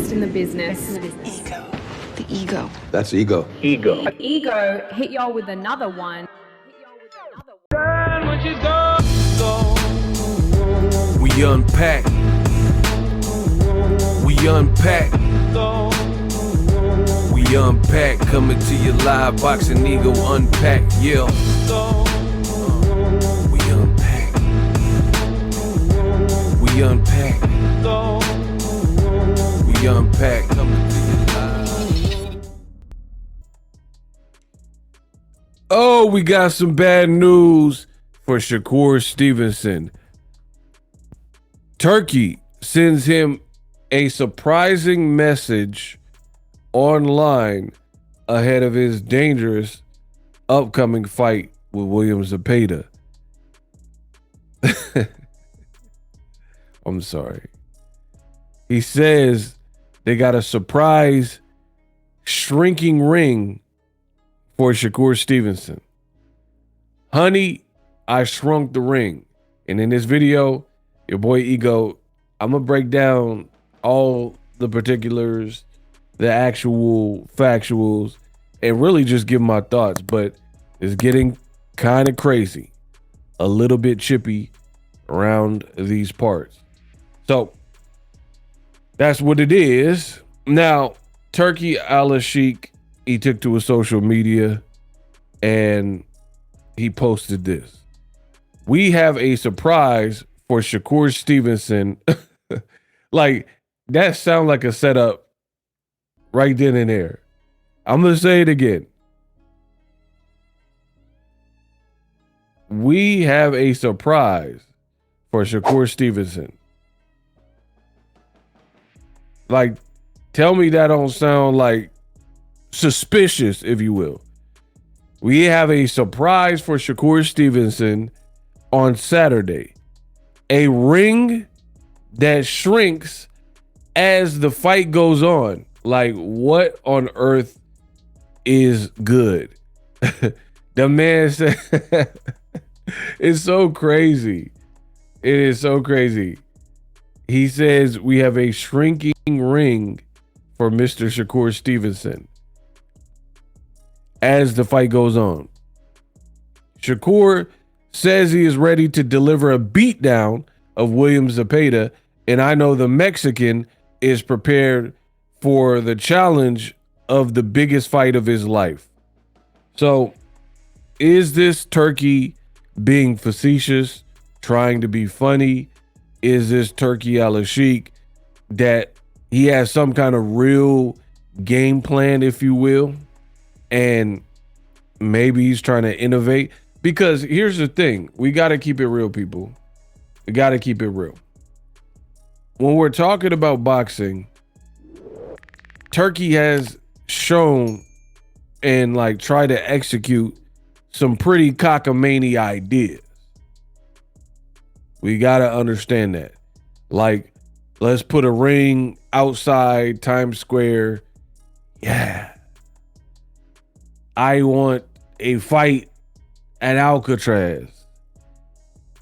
best in the business. Ego. The ego. That's ego. Ego. Ego hit y'all with another one. We unpack. We unpack. We unpack. Coming to your live boxing ego unpack. Yeah. We unpack. We unpack. We unpack. Coming to your live. Oh, we got some bad news for Shakur Stevenson. Turkey sends him a surprising message online ahead of his dangerous upcoming fight with William Zepeda. I'm sorry. He says they got a surprise shrinking ring for Shakur Stevenson. Honey, I shrunk the ring. And in this video, your boy Ego, I'm going to break down all the particulars, the actual factuals, and really just give my thoughts. But it's getting kind of crazy, a little bit chippy around these parts. So that's what it is. Now, Turki Alalshikh, he took to his social media and he posted this. We have a surprise for Shakur Stevenson. Like, that sounds like a setup right then and there. I'm going to say it again. We have a surprise for Shakur Stevenson. Like, tell me that don't sound like suspicious, if you will. We have a surprise for Shakur Stevenson on Saturday. A ring that shrinks as the fight goes on. Like, what on earth is good? The man said, it's so crazy. It is so crazy. He says we have a shrinking ring for Mr. Shakur Stevenson as the fight goes on. Shakur says he is ready to deliver a beatdown of William Zepeda, and I know the Mexican is prepared for the challenge of the biggest fight of his life. So, is this Turkey being facetious, trying to be funny? Is this Turki Alalshikh that he has some kind of real game plan, if you will, and maybe he's trying to innovate? Because here's the thing. We got to keep it real, people. We got to keep it real. When we're talking about boxing, Turkey has shown and like try to execute some pretty cockamamie ideas. We got to understand that. Like, let's put a ring outside Times Square. Yeah. I want a fight at Alcatraz.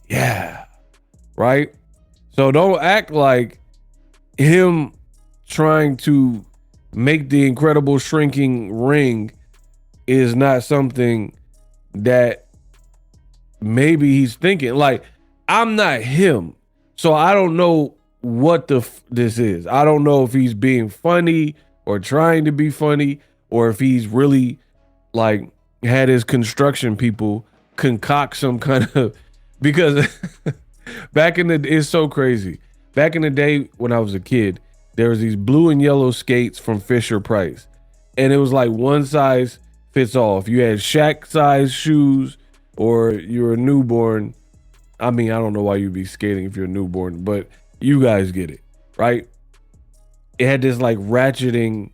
Yeah. Right? So don't act like him trying to make the incredible shrinking ring is not something that maybe he's thinking. Like, I'm not him, so I don't know what this is. I don't know if he's being funny or trying to be funny, or if he's really like had his construction people concoct some kind of, because it's so crazy. Back in the day when I was a kid, there was these blue and yellow skates from Fisher-Price, and it was like one size fits all. If you had Shaq size shoes or you're a newborn, I mean, I don't know why you'd be skating if you're a newborn, but you guys get it, right? It had this like ratcheting,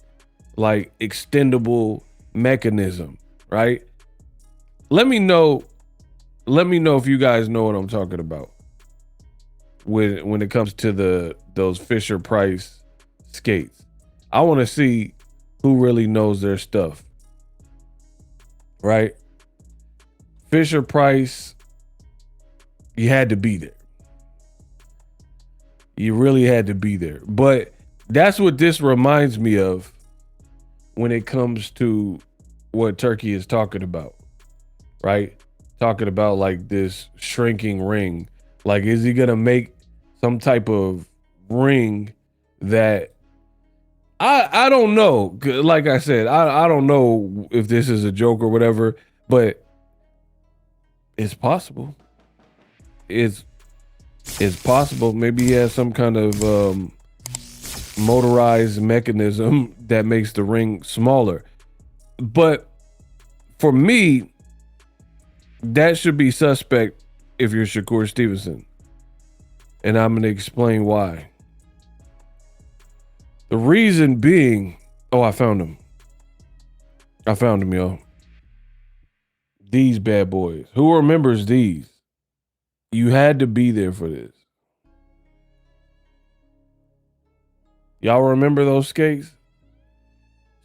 like extendable mechanism, right? Let me know if you guys know what I'm talking about when it comes to those Fisher-Price skates. I want to see who really knows their stuff, right? Fisher-Price, you had to be there. You really had to be there. But That's what this reminds me of when it comes to what Turkey is talking about, right? Talking about like this shrinking ring. Like, is he going to make some type of ring that I don't know. Like I said, I don't know if this is a joke or whatever, but it's possible. It's possible. Maybe he has some kind of motorized mechanism that makes the ring smaller. But for me, that should be suspect if you're Shakur Stevenson. And I'm going to explain why. The reason being, I found him. Y'all. These bad boys. Who remembers these? You had to be there for this. Y'all remember those skates?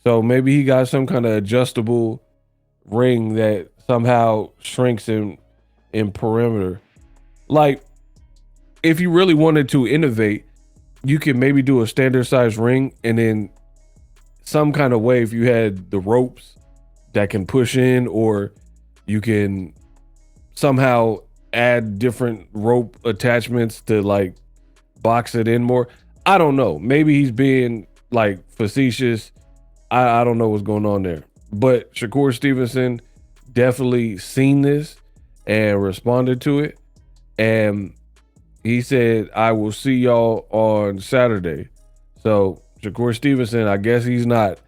So maybe he got some kind of adjustable ring that somehow shrinks in perimeter. Like, if you really wanted to innovate, you can maybe do a standard size ring, and then some kind of way, if you had the ropes that can push in, or you can somehow add different rope attachments to like box it in more. I don't know. Maybe he's being like facetious. I don't know what's going on there. But Shakur Stevenson definitely seen this and responded to it. And he said, I will see y'all on Saturday. So Shakur Stevenson, I guess he's not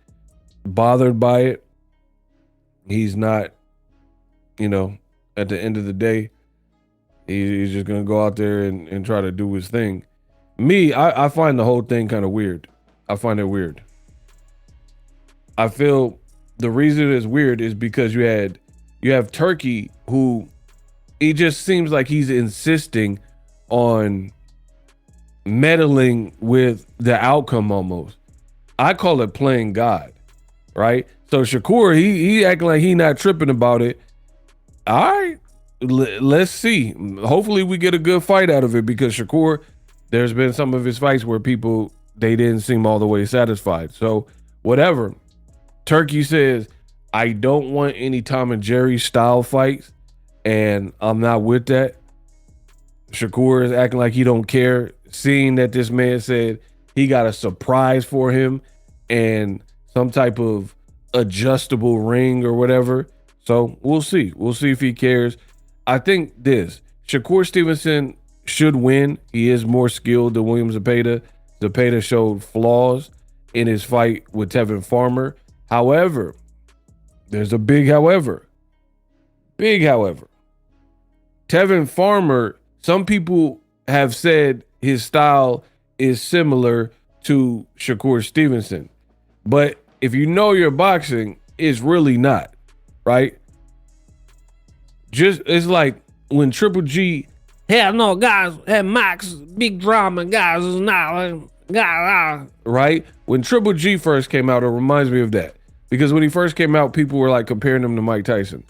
bothered by it. He's not, at the end of the day, he's just going to go out there and try to do his thing. Me, I find the whole thing kind of weird. I find it weird. I feel the reason it's weird is because you have Turki, who he just seems like he's insisting on meddling with the outcome almost. I call it playing God, right? So Shakur, he acting like he not tripping about it. All right, let's see. Hopefully we get a good fight out of it, because Shakur, there's been some of his fights where they didn't seem all the way satisfied. So whatever. Turki says, I don't want any Tom and Jerry style fights, and I'm not with that. Shakur is acting like he don't care, seeing that this man said he got a surprise for him and some type of adjustable ring or whatever. So we'll see. We'll see if he cares. I think Shakur Stevenson should win. He is more skilled than William Zepeda. Zepeda showed flaws in his fight with Tevin Farmer. However, there's a big however. Big however. Tevin Farmer, some people have said his style is similar to Shakur Stevenson. But if you know your boxing, it's really not, right? It's like when Triple G had no guys, had Max, big drama, guys, is not right? When Triple G first came out, it reminds me of that. Because when he first came out, people were like comparing him to Mike Tyson.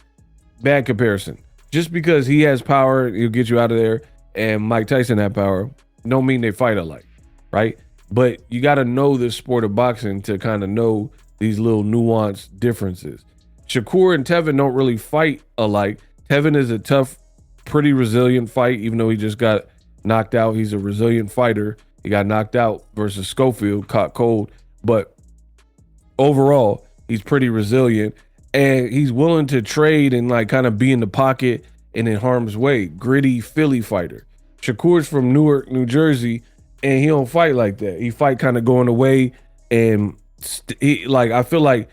Bad comparison. Just because he has power, he'll get you out of there, and Mike Tyson had power, don't mean they fight alike, right? But you got to know this sport of boxing to kind of know these little nuanced differences. Shakur and Tevin don't really fight alike. Tevin is a tough, pretty resilient fight, even though he just got knocked out. He's a resilient fighter. He got knocked out versus Schofield, caught cold. But overall, he's pretty resilient. And he's willing to trade and like kind of be in the pocket and in harm's way. Gritty Philly fighter. Shakur's from Newark, New Jersey, and he don't fight like that. He fight kind of going away, and I feel like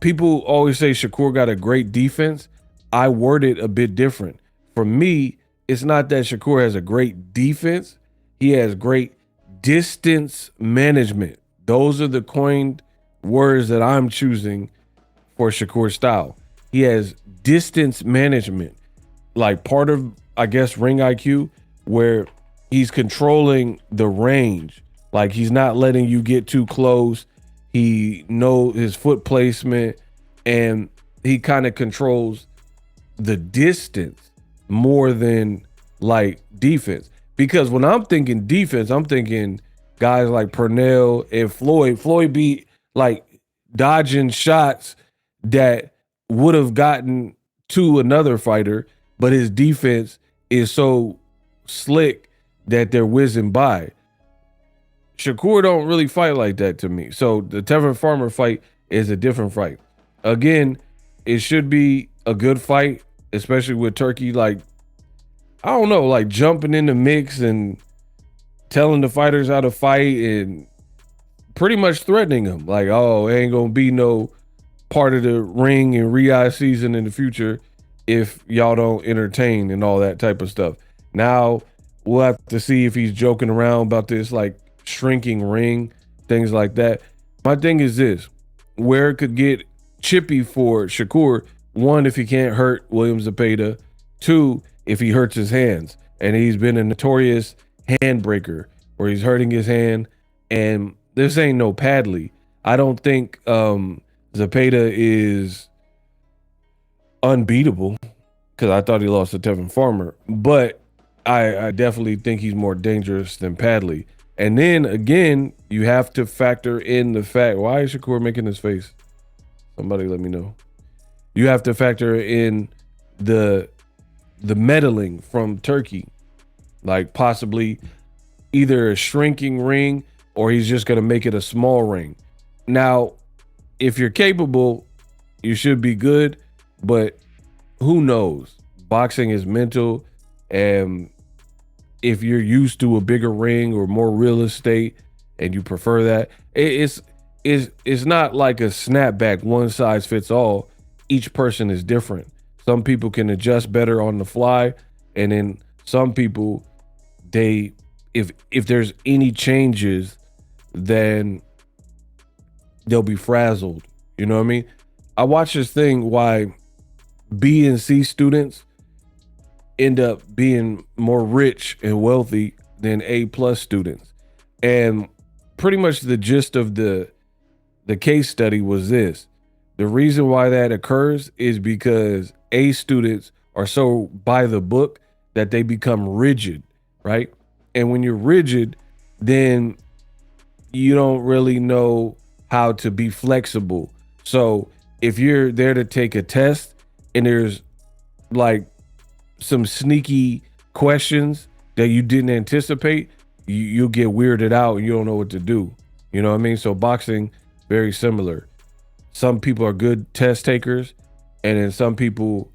people always say Shakur got a great defense. I word it a bit different. For me, it's not that Shakur has a great defense. He has great distance management. Those are the coined words that I'm choosing for Shakur's style. He has distance management, like part of, I guess, ring IQ, where he's controlling the range. Like he's not letting you get too close. He knows his foot placement, and he kind of controls the distance more than like defense. Because when I'm thinking defense, I'm thinking guys like Pernell and Floyd. Floyd be like dodging shots that would have gotten to another fighter, but his defense is so slick that they're whizzing by. Shakur don't really fight like that to me. So the Tevin Farmer fight is a different fight. Again, it should be a good fight, especially with Turki, like, I don't know, like jumping in the mix and telling the fighters how to fight and pretty much threatening them. Like, oh, it ain't gonna be no part of the ring and Riyadh season in the future if y'all don't entertain and all that type of stuff. Now we'll have to see if he's joking around about this like shrinking ring, things like that. My thing is this, where it could get chippy for Shakur: one, if he can't hurt William Zepeda; two, if he hurts his hands. And he's been a notorious hand breaker where he's hurting his hand, and this ain't no Padley. I don't think Zepeda is unbeatable, because I thought he lost to Tevin Farmer, but I definitely think he's more dangerous than Padley. And then again, you have to factor in the fact, why is Shakur making this face? Somebody let me know. You have to factor in the meddling from Turki, like possibly either a shrinking ring or he's just going to make it a small ring. Now, if you're capable, you should be good, but who knows? Boxing is mental, and if you're used to a bigger ring or more real estate and you prefer that, it's not like a snapback, one size fits all. Each person is different. Some people can adjust better on the fly, and then some people, if there's any changes, then they'll be frazzled. You know what I mean? I watched this thing why B and C students end up being more rich and wealthy than A+ students. And pretty much the gist of the case study was this. The reason why that occurs is because A students are so by the book that they become rigid, right? And when you're rigid, then you don't really know how to be flexible. So if you're there to take a test and there's like some sneaky questions that you didn't anticipate, you'll get weirded out and you don't know what to do. You know what I mean? So boxing, very similar. Some people are good test takers, and then some people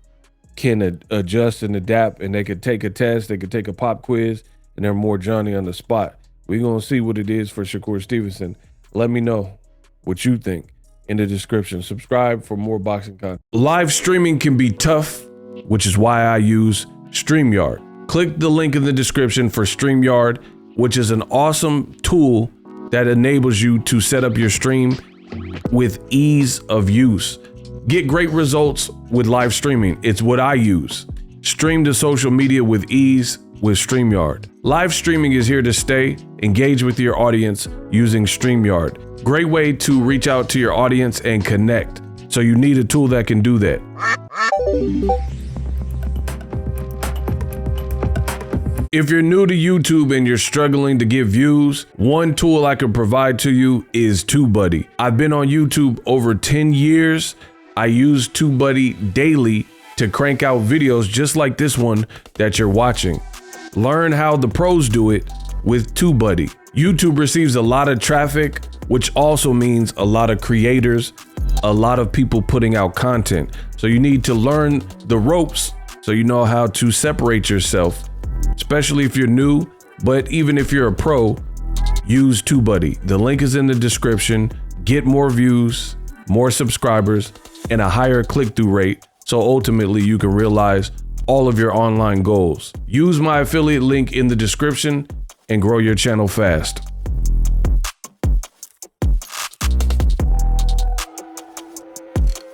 can adjust and adapt, and they could take a test, they could take a pop quiz, and they're more Johnny on the spot. We're going to see what it is for Shakur Stevenson. Let me know what you think in the description. Subscribe for more boxing content. Live streaming can be tough, which is why I use StreamYard. Click the link in the description for StreamYard, which is an awesome tool that enables you to set up your stream with ease of use. Get great results with live streaming. It's what I use. Stream to social media with ease with StreamYard. Live streaming is here to stay. Engage with your audience using StreamYard. Great way to reach out to your audience and connect. So you need a tool that can do that. If you're new to YouTube and you're struggling to get views, one tool I can provide to you is TubeBuddy. I've been on YouTube over 10 years. I use TubeBuddy daily to crank out videos just like this one that you're watching. Learn how the pros do it with TubeBuddy. YouTube receives a lot of traffic, which also means a lot of creators, a lot of people putting out content. So you need to learn the ropes so you know how to separate yourself, especially if you're new. But even if you're a pro, use TubeBuddy. The link is in the description. Get more views, more subscribers, and a higher click-through rate, so ultimately you can realize all of your online goals. Use my affiliate link in the description and grow your channel fast.